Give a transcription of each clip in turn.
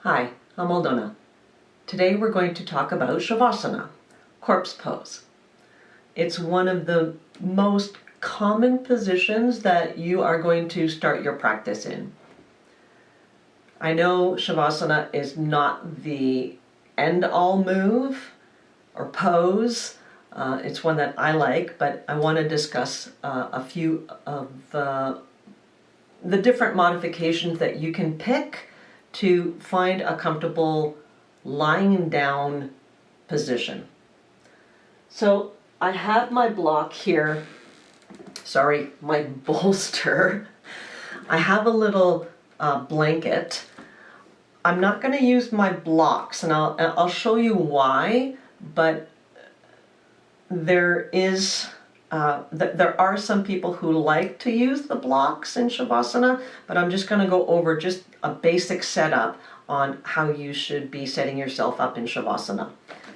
Hi, I'm Aldona. Today we're going to talk about savasana, corpse pose. It's one of the most common positions that you are going to start your practice in. I know savasana is not the end-all move or pose. It's one that I like, but I want to discuss a few of the different modifications that you can pick to find a comfortable lying down position. So I have my block here, my bolster. I have a little blanket. I'm not going to use my blocks, and I'll show you why, but there are some people who like to use the blocks in Shavasana, but I'm just going to go over just a basic setup on how you should be setting yourself up in Shavasana.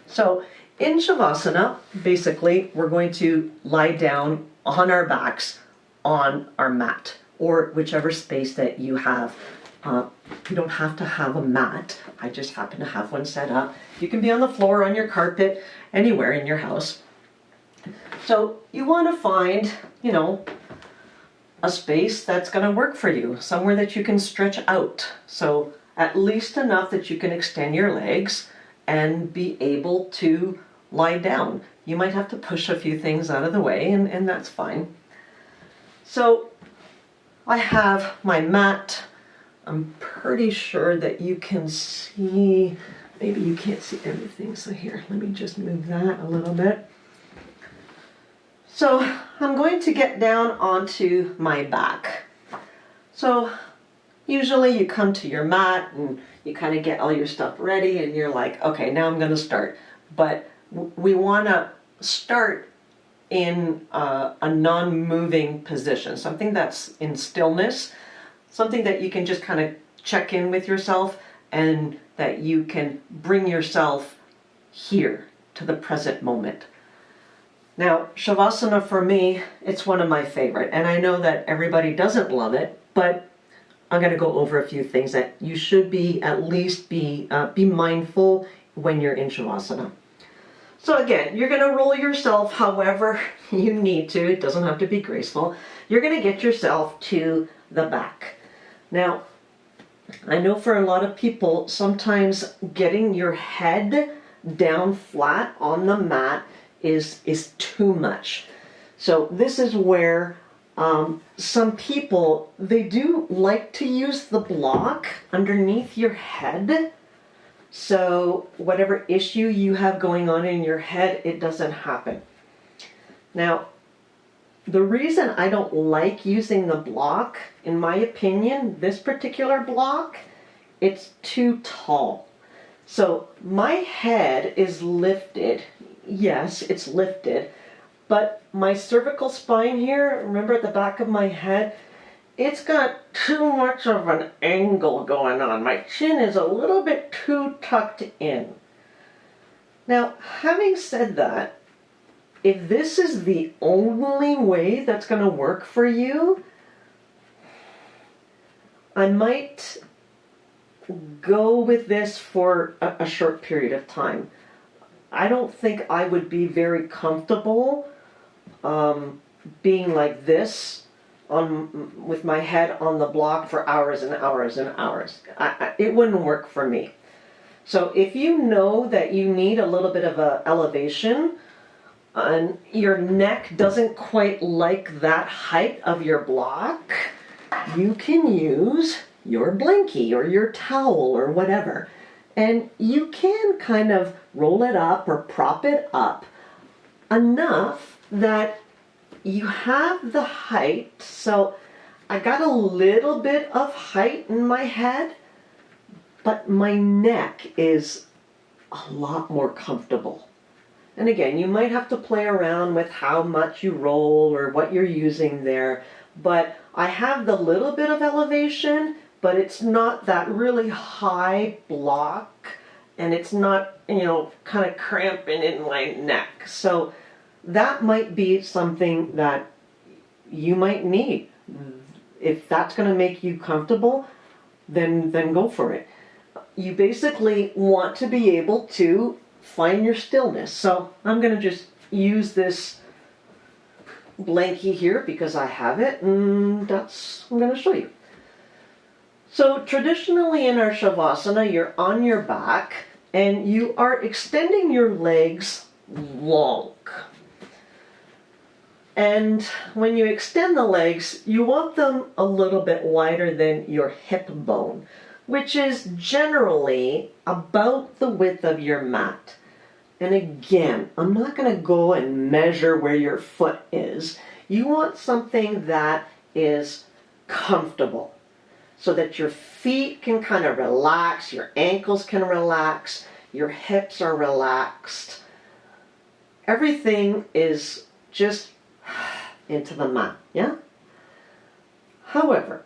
So in Shavasana, basically, we're going to lie down on our backs on our mat, or whichever space that you have. You don't have to have a mat. I just happen to have one set up. You can be on the floor, on your carpet, anywhere in your house. So you want to find, a space that's going to work for you, somewhere that you can stretch out. So at least enough that you can extend your legs and be able to lie down. You might have to push a few things out of the way, and that's fine. So I have my mat. I'm pretty sure that you can see, maybe you can't see everything, so here, let me just move that a little bit. So I'm going to get down onto my back. So usually you come to your mat and you kind of get all your stuff ready and you're like, okay, now I'm going to start. But we want to start in a non-moving position, something that's in stillness, something that you can just kind of check in with yourself and that you can bring yourself here to the present moment. Now, Shavasana for me, it's one of my favorite, and I know that everybody doesn't love it, but I'm going to go over a few things that you should at least be mindful when you're in Shavasana. So again, you're going to roll yourself however you need to. It doesn't have to be graceful. You're going to get yourself to the back. Now, I know for a lot of people, sometimes getting your head down flat on the mat is too much. So this is where some people, they do like to use the block underneath your head. So whatever issue you have going on in your head, it doesn't happen. Now, the reason I don't like using the block, in my opinion, this particular block, it's too tall. So my head is lifted. Yes, it's lifted, but my cervical spine here, remember at the back of my head, it's got too much of an angle going on. My chin is a little bit too tucked in. Now, having said that, if this is the only way that's going to work for you, I might go with this for a short period of time. I don't think I would be very comfortable being like this with my head on the block for hours and hours and hours. It wouldn't work for me. So if you know that you need a little bit of an elevation and your neck doesn't quite like that height of your block, you can use your blankie or your towel or whatever. And you can kind of roll it up or prop it up enough that you have the height. So I got a little bit of height in my head, but my neck is a lot more comfortable. And again, you might have to play around with how much you roll or what you're using there, but I have the little bit of elevation, but it's not that really high block, and it's not, kind of cramping in my neck. So that might be something that you might need. If that's going to make you comfortable, then go for it. you basically want to be able to find your stillness. So I'm going to just use this blankie here because I have it, and that's what I'm going to show you. So traditionally in our Shavasana, you're on your back and you are extending your legs long. And when you extend the legs, you want them a little bit wider than your hip bone, which is generally about the width of your mat. And again, I'm not going to go and measure where your foot is. You want something that is comfortable so that your feet can kind of relax, your ankles can relax, your hips are relaxed. Everything is just into the mat, yeah? However,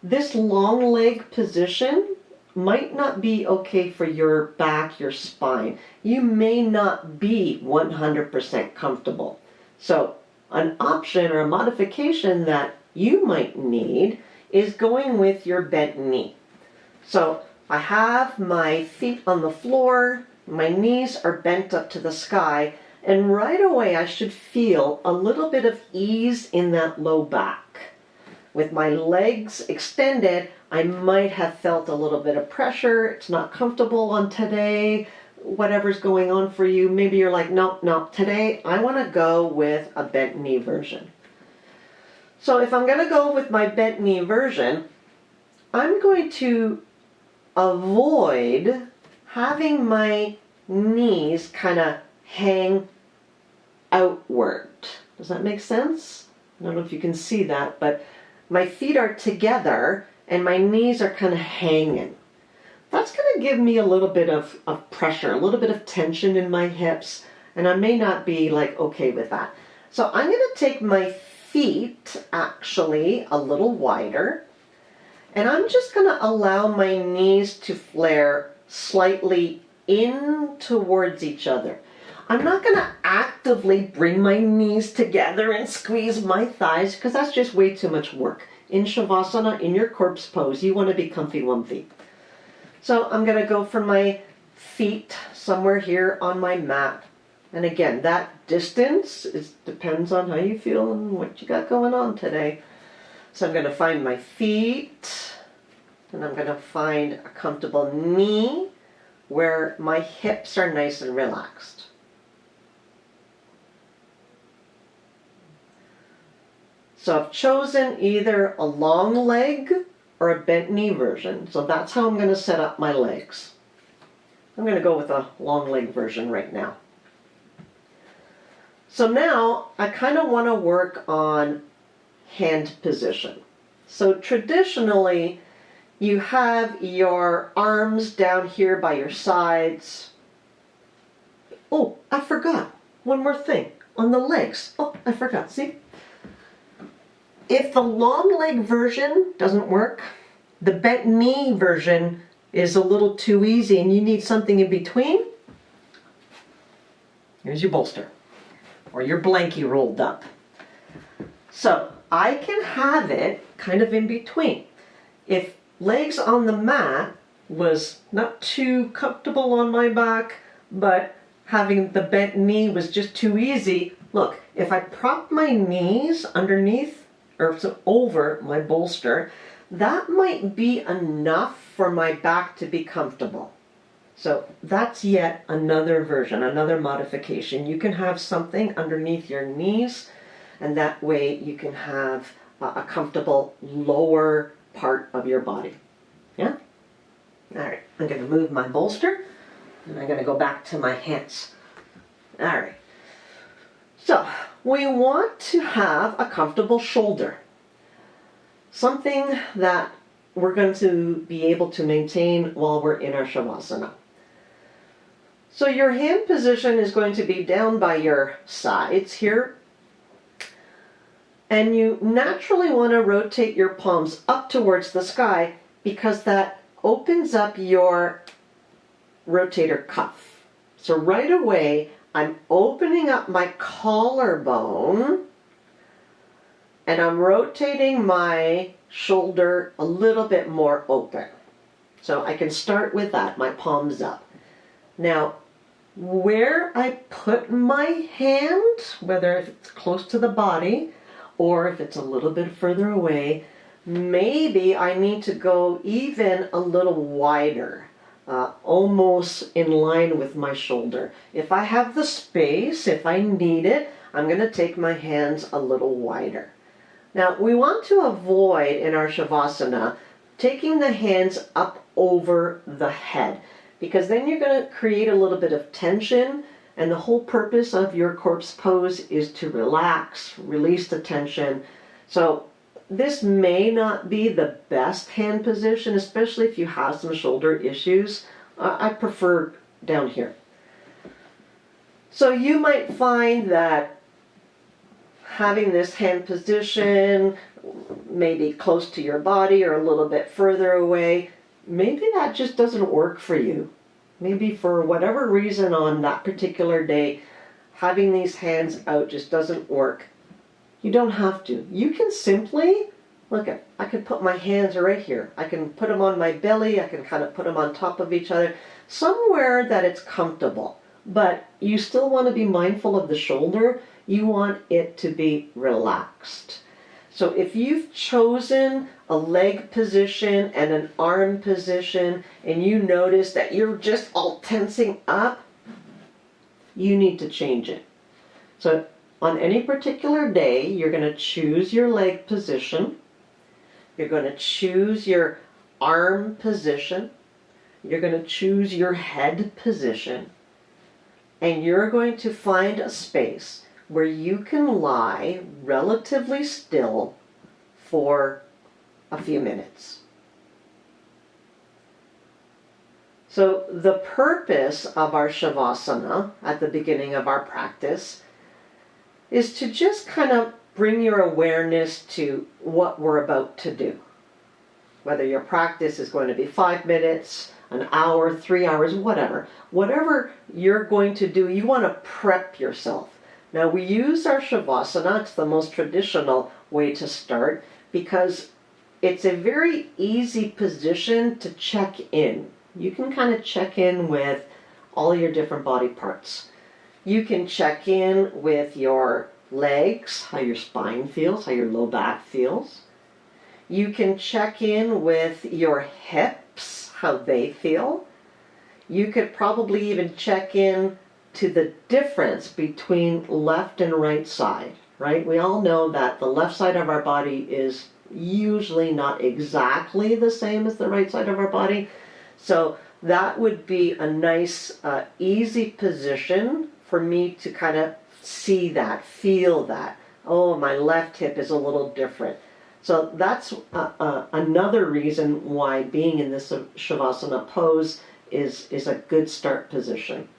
this long leg position might not be okay for your back, your spine. You may not be 100% comfortable. So an option or a modification that you might need is going with your bent knee. So I have my feet on the floor, my knees are bent up to the sky, and right away I should feel a little bit of ease in that low back. With my legs extended, I might have felt a little bit of pressure. It's not comfortable on today, whatever's going on for you. Maybe you're like, no, today I want to go with a bent knee version. So if I'm going to go with my bent knee version, I'm going to avoid having my knees kind of hang outward. Does that make sense? I don't know if you can see that, but my feet are together and my knees are kind of hanging. That's going to give me a little bit of pressure, a little bit of tension in my hips, and I may not be like okay with that. So I'm going to take my feet actually a little wider, and I'm just going to allow my knees to flare slightly in towards each other. I'm not going to actively bring my knees together and squeeze my thighs because that's just way too much work. In Shavasana, in your corpse pose, you want to be comfy-wumpy. So I'm going to go for my feet somewhere here on my mat. And again, that distance depends on how you feel and what you got going on today. So I'm going to find my feet, and I'm going to find a comfortable knee where my hips are nice and relaxed. So I've chosen either a long leg or a bent knee version. So that's how I'm going to set up my legs. I'm going to go with a long leg version right now. So now I kind of want to work on hand position. So traditionally you have your arms down here by your sides. Oh, I forgot. One more thing. On the legs. Oh, I forgot. See? If the long leg version doesn't work, the bent knee version is a little too easy and you need something in between, here's your bolster or your blankie rolled up. So I can have it kind of in between. If legs on the mat was not too comfortable on my back, but having the bent knee was just too easy, look, if I prop my knees underneath or over my bolster, that might be enough for my back to be comfortable. So that's yet another version, another modification. You can have something underneath your knees, and that way you can have a comfortable lower part of your body. Yeah? All right, I'm going to move my bolster, and I'm going to go back to my hands. All right. So we want to have a comfortable shoulder. Something that we're going to be able to maintain while we're in our Shavasana. So your hand position is going to be down by your sides here. And you naturally want to rotate your palms up towards the sky because that opens up your rotator cuff. So right away, I'm opening up my collarbone and I'm rotating my shoulder a little bit more open. So I can start with that, my palms up. Now, where I put my hand, whether it's close to the body or if it's a little bit further away, maybe I need to go even a little wider, almost in line with my shoulder. If I have the space, if I need it, I'm going to take my hands a little wider. Now, we want to avoid in our Shavasana taking the hands up over the head, because then you're going to create a little bit of tension, and the whole purpose of your corpse pose is to relax, release the tension. So this may not be the best hand position, especially if you have some shoulder issues. I prefer down here. So you might find that having this hand position, maybe close to your body or a little bit further away, maybe that just doesn't work for you. Maybe for whatever reason on that particular day, having these hands out just doesn't work. You don't have to. You can simply, look at, I can put my hands right here. I can put them on my belly. I can kind of put them on top of each other, somewhere that it's comfortable. But you still want to be mindful of the shoulder. You want it to be relaxed. So if you've chosen a leg position and an arm position and you notice that you're just all tensing up, you need to change it. So on any particular day, you're going to choose your leg position. You're going to choose your arm position. You're going to choose your head position. And you're going to find a space where you can lie relatively still for a few minutes. So the purpose of our Shavasana at the beginning of our practice is to just kind of bring your awareness to what we're about to do. Whether your practice is going to be 5 minutes, an hour, 3 hours, whatever. Whatever you're going to do, you want to prep yourself. Now we use our Shavasana, it's the most traditional way to start, because it's a very easy position to check in. You can kind of check in with all your different body parts. You can check in with your legs, how your spine feels, how your low back feels. You can check in with your hips, how they feel. You could probably even check in to the difference between left and right side, right? We all know that the left side of our body is usually not exactly the same as the right side of our body. So that would be a nice, easy position for me to kind of see that, feel that. Oh, my left hip is a little different. So that's another reason why being in this Shavasana pose is a good start position.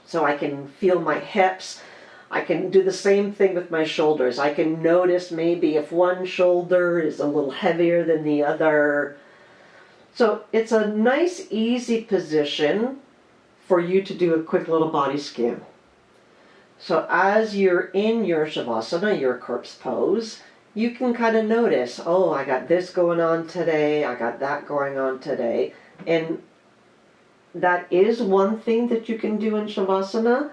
So I can feel my hips. I can do the same thing with my shoulders. I can notice maybe if one shoulder is a little heavier than the other. So it's a nice, easy position for you to do a quick little body scan. So as you're in your Shavasana, your corpse pose, you can kind of notice, oh, I got this going on today, I got that going on today. And that is one thing that you can do in Shavasana.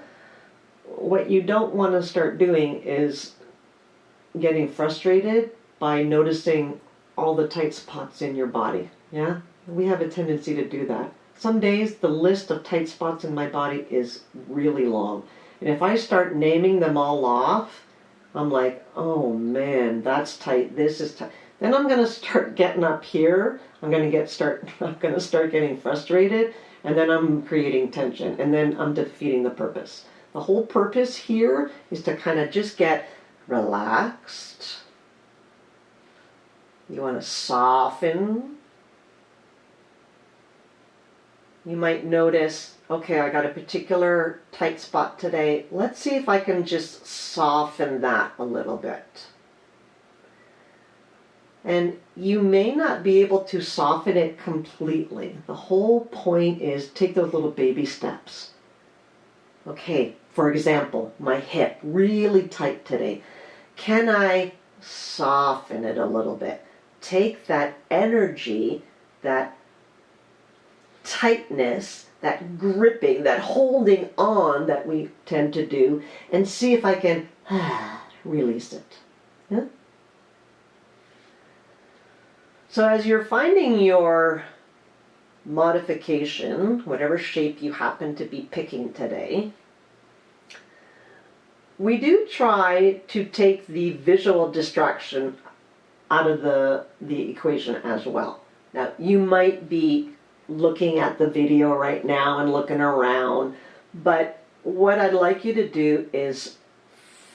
What you don't want to start doing is getting frustrated by noticing all the tight spots in your body. Yeah? We have a tendency to do that. Some days the list of tight spots in my body is really long. And if I start naming them all off, I'm like, oh man, that's tight, this is tight. Then I'm going to start getting up here. I'm going to start getting frustrated, and then I'm creating tension, and then I'm defeating the purpose. The whole purpose here is to kind of just get relaxed. You want to soften. You might notice, okay, I got a particular tight spot today. Let's see if I can just soften that a little bit. And you may not be able to soften it completely. The whole point is take those little baby steps. Okay, for example, my hip, really tight today. Can I soften it a little bit? Take that energy, that tightness, that gripping, that holding on that we tend to do, and see if I can release it. Yeah? So as you're finding your modification, whatever shape you happen to be picking today, we do try to take the visual distraction out of the equation as well. Now, you might be looking at the video right now and looking around, but what I'd like you to do is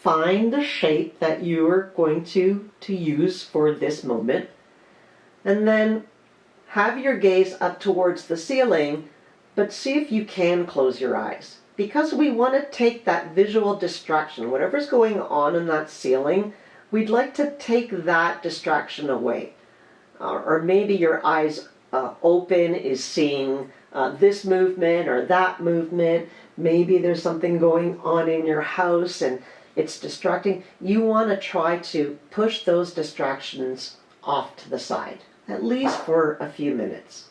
find the shape that you're going to use for this moment, and then have your gaze up towards the ceiling, but see if you can close your eyes. Because we want to take that visual distraction, whatever's going on in that ceiling, we'd like to take that distraction away. Or maybe your eyes open is seeing this movement or that movement. Maybe there's something going on in your house and it's distracting. You want to try to push those distractions off to the side, at least for a few minutes.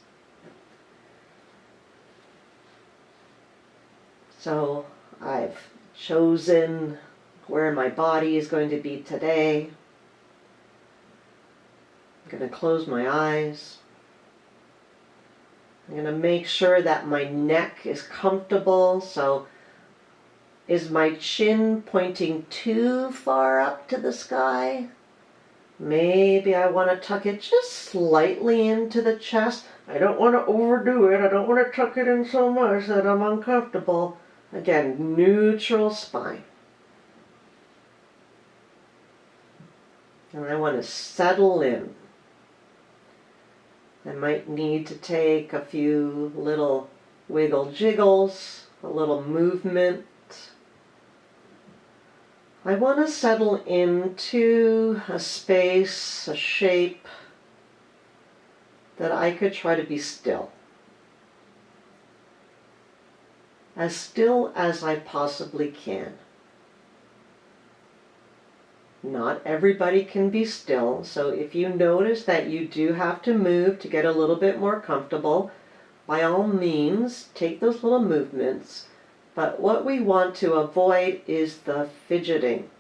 So I've chosen where my body is going to be today. I'm going to close my eyes. I'm going to make sure that my neck is comfortable. So is my chin pointing too far up to the sky? Maybe I want to tuck it just slightly into the chest. I don't want to overdo it. I don't want to tuck it in so much that I'm uncomfortable. Again, neutral spine. And I want to settle in. I might need to take a few little wiggle jiggles, a little movement. I want to settle into a space, a shape that I could try to be still. As still as I possibly can. Not everybody can be still, so if you notice that you do have to move to get a little bit more comfortable, by all means, take those little movements. But what we want to avoid is the fidgeting.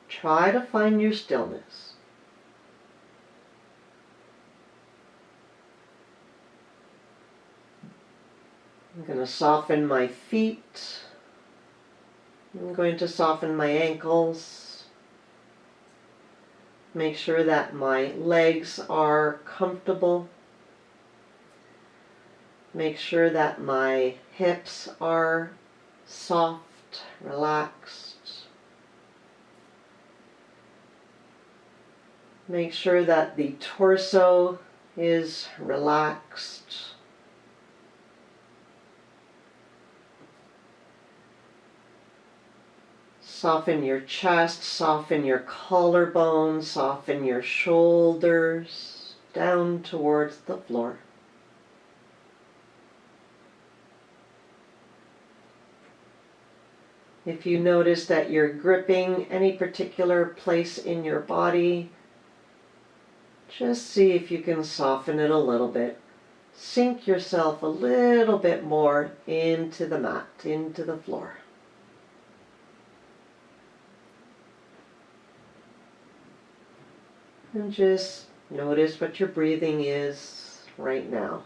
Try to find your stillness. I'm going to soften my feet. I'm going to soften my ankles. Make sure that my legs are comfortable. Make sure that my hips are soft, relaxed. Make sure that the torso is relaxed. Soften your chest, soften your collarbones, soften your shoulders down towards the floor. If you notice that you're gripping any particular place in your body, just see if you can soften it a little bit. Sink yourself a little bit more into the mat, into the floor. And just notice what your breathing is right now.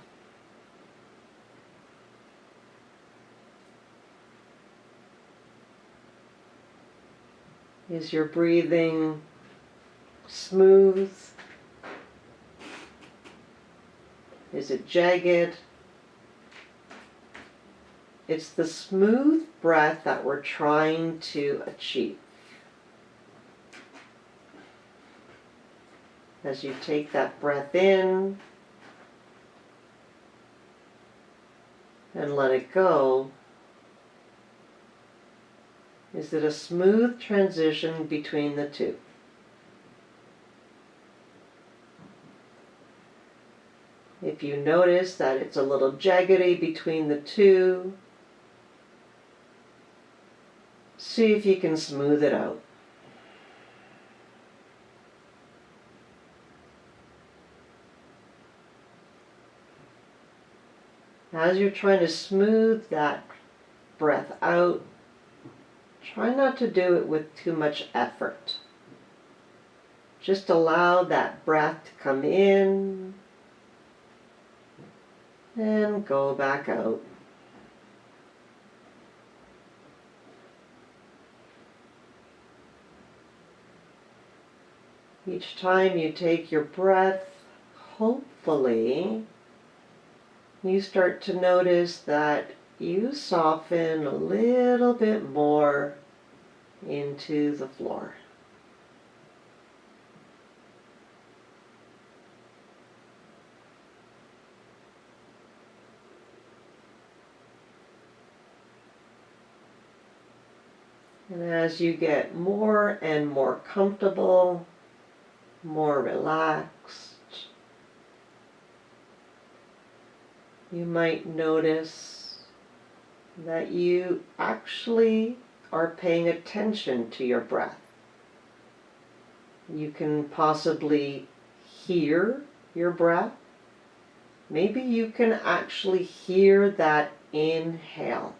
Is your breathing smooth? Is it jagged? It's the smooth breath that we're trying to achieve. As you take that breath in and let it go, is it a smooth transition between the two? If you notice that it's a little jaggedy between the two, see if you can smooth it out. As you're trying to smooth that breath out, try not to do it with too much effort. Just allow that breath to come in and go back out. Each time you take your breath, hopefully, you start to notice that you soften a little bit more into the floor. And as you get more and more comfortable, more relaxed, you might notice that you actually are paying attention to your breath. You can possibly hear your breath. Maybe you can actually hear that inhale.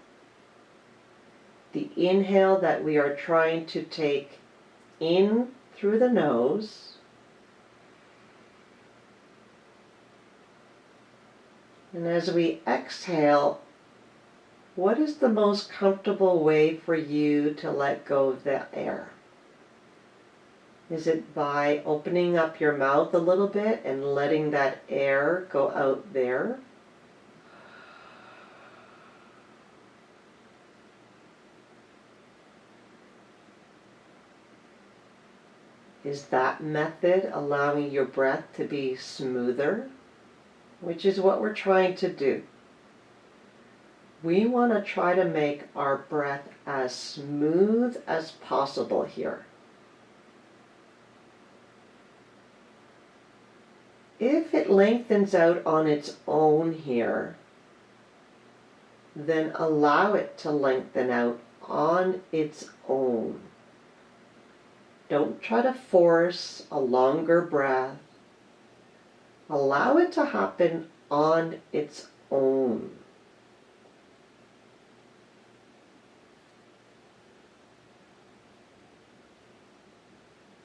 The inhale that we are trying to take in through the nose and as we exhale, what is the most comfortable way for you to let go of the air? Is it by opening up your mouth a little bit and letting that air go out there? Is that method allowing your breath to be smoother? Which is what we're trying to do. We want to try to make our breath as smooth as possible here. If it lengthens out on its own here, then allow it to lengthen out on its own. Don't try to force a longer breath. Allow it to happen on its own.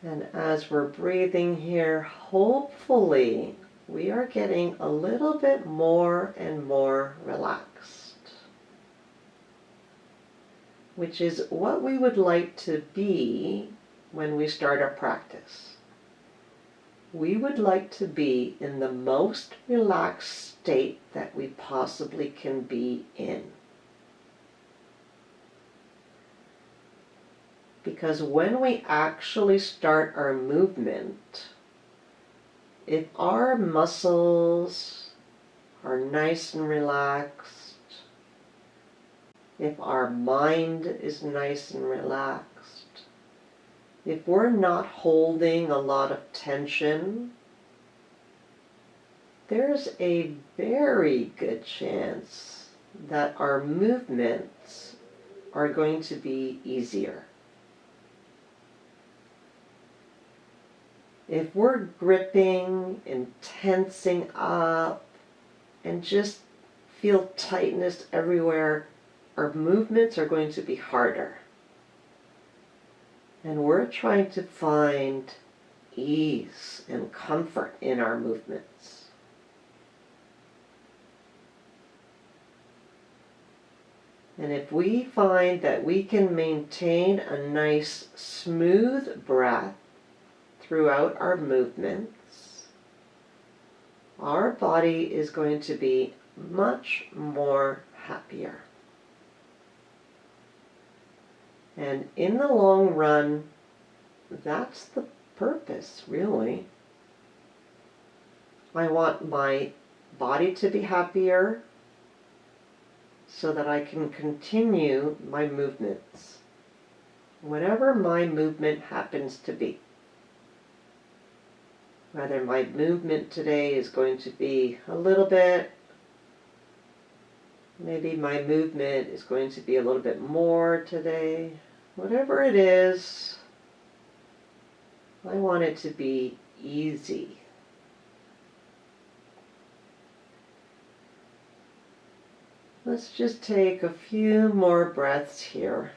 And as we're breathing here, hopefully we are getting a little bit more and more relaxed, which is what we would like to be when we start our practice. We would like to be in the most relaxed state that we possibly can be in. Because when we actually start our movement, if our muscles are nice and relaxed, if our mind is nice and relaxed, if we're not holding a lot of tension, there's a very good chance that our movements are going to be easier. If we're gripping and tensing up and just feel tightness everywhere, our movements are going to be harder. And we're trying to find ease and comfort in our movements. And if we find that we can maintain a nice smooth breath throughout our movements, our body is going to be much more happier. And in the long run, that's the purpose, really. I want my body to be happier so that I can continue my movements, whatever my movement happens to be. Whether my movement today is going to be a little bit, maybe my movement is going to be a little bit more today. Whatever it is, I want it to be easy. Let's just take a few more breaths here.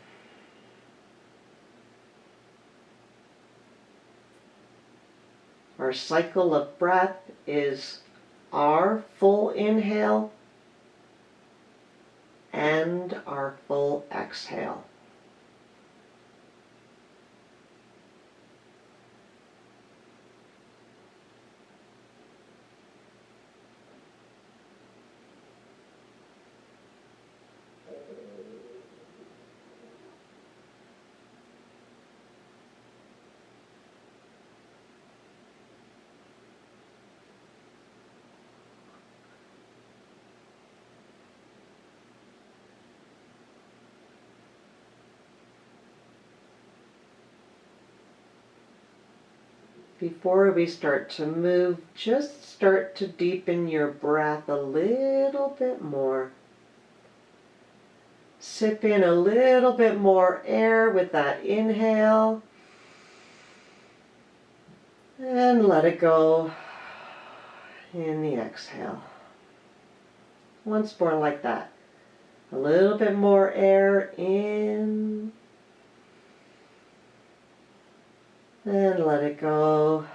Our cycle of breath is our full inhale and our full exhale. Before we start to move, just start to deepen your breath a little bit more. Sip in a little bit more air with that inhale. And let it go in the exhale. Once more like that. A little bit more air in. And let it go.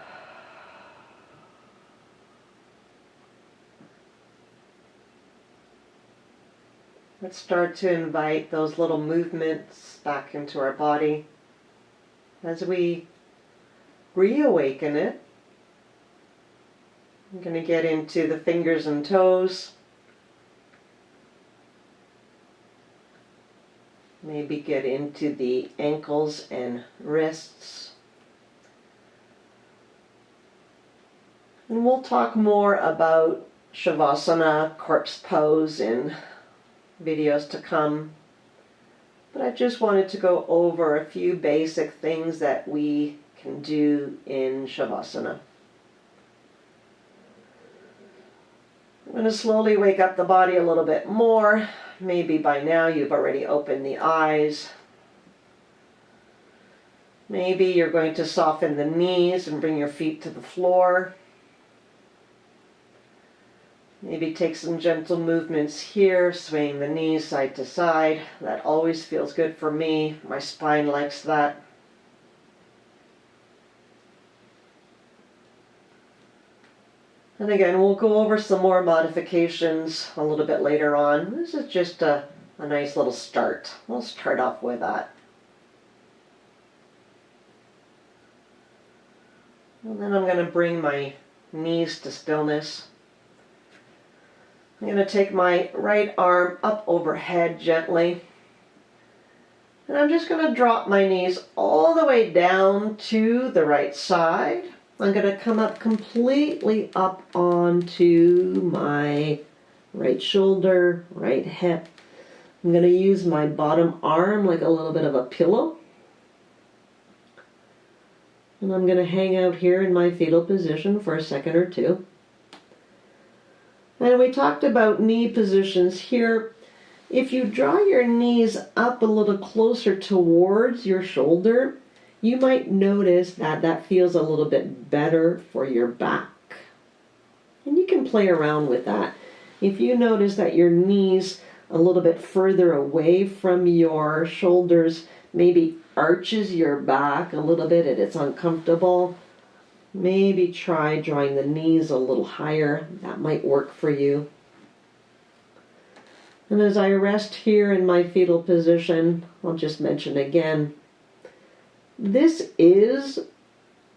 Let's start to invite those little movements back into our body as we reawaken it. I'm going to get into the fingers and toes. Maybe get into the ankles and wrists. And we'll talk more about Shavasana, corpse pose, in videos to come. But I just wanted to go over a few basic things that we can do in Shavasana. I'm going to slowly wake up the body a little bit more. Maybe by now you've already opened the eyes. Maybe you're going to soften the knees and bring your feet to the floor. Maybe take some gentle movements here, swaying the knees side to side. That always feels good for me. My spine likes that. And again, we'll go over some more modifications a little bit later on. This is just a nice little start. We'll start off with that. And then I'm going to bring my knees to stillness. I'm going to take my right arm up overhead gently. And I'm just going to drop my knees all the way down to the right side. I'm going to come up completely up onto my right shoulder, right hip. I'm going to use my bottom arm like a little bit of a pillow. And I'm going to hang out here in my fetal position for a second or two. And we talked about knee positions here. If you draw your knees up a little closer towards your shoulder, you might notice that that feels a little bit better for your back. And you can play around with that. If you notice that your knees a little bit further away from your shoulders maybe arches your back a little bit and it's uncomfortable, maybe try drawing the knees a little higher. That might work for you. And as I rest here in my fetal position, I'll just mention again, this is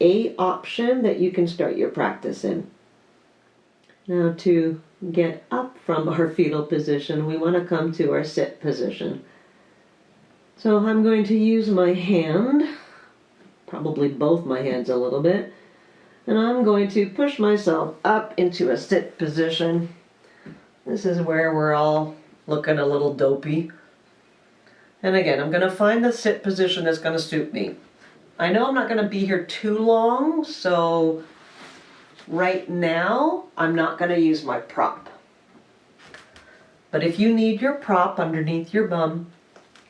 an option that you can start your practice in. Now to get up from our fetal position, we want to come to our sit position. So I'm going to use my hand, probably both my hands a little bit, and I'm going to push myself up into a sit position. This is where we're all looking a little dopey. And again, I'm going to find the sit position that's going to suit me. I know I'm not going to be here too long, so right now I'm not going to use my prop. But if you need your prop underneath your bum,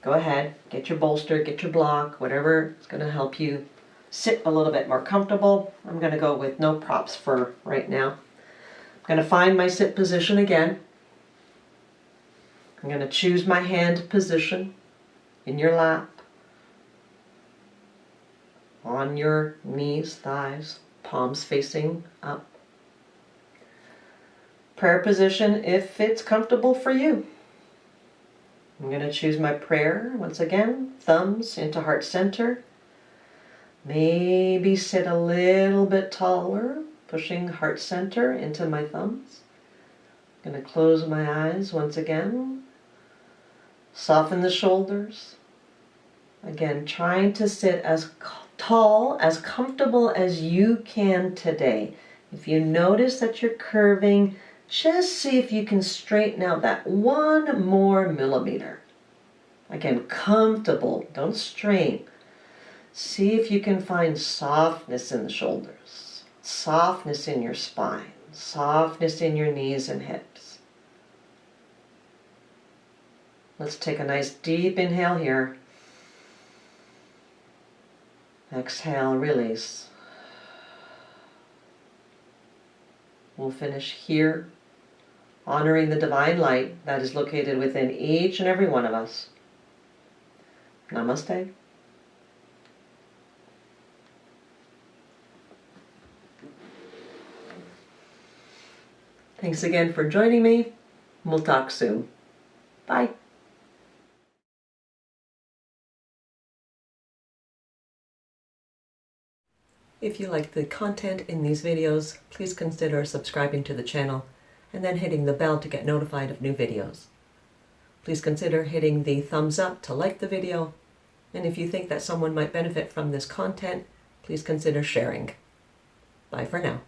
go ahead, get your bolster, get your block, whatever is going to help you sit a little bit more comfortable. I'm going to go with no props for right now. I'm going to find my sit position again. I'm going to choose my hand position in your lap, on your knees, thighs, palms facing up. Prayer position if it's comfortable for you. I'm going to choose my prayer once again, thumbs into heart center. Maybe sit a little bit taller, pushing heart center into my thumbs. I'm going to close my eyes once again. Soften the shoulders. Again, trying to sit as tall, as comfortable as you can today. If you notice that you're curving, just see if you can straighten out that 1 more millimeter. Again, comfortable, don't strain. See if you can find softness in the shoulders, softness in your spine, softness in your knees and hips. Let's take a nice deep inhale here. Exhale, release. We'll finish here, honoring the divine light that is located within each and every one of us. Namaste. Thanks again for joining me. We'll talk soon. Bye. If you like the content in these videos, please consider subscribing to the channel and then hitting the bell to get notified of new videos. Please consider hitting the thumbs up to like the video, and if you think that someone might benefit from this content, please consider sharing. Bye for now.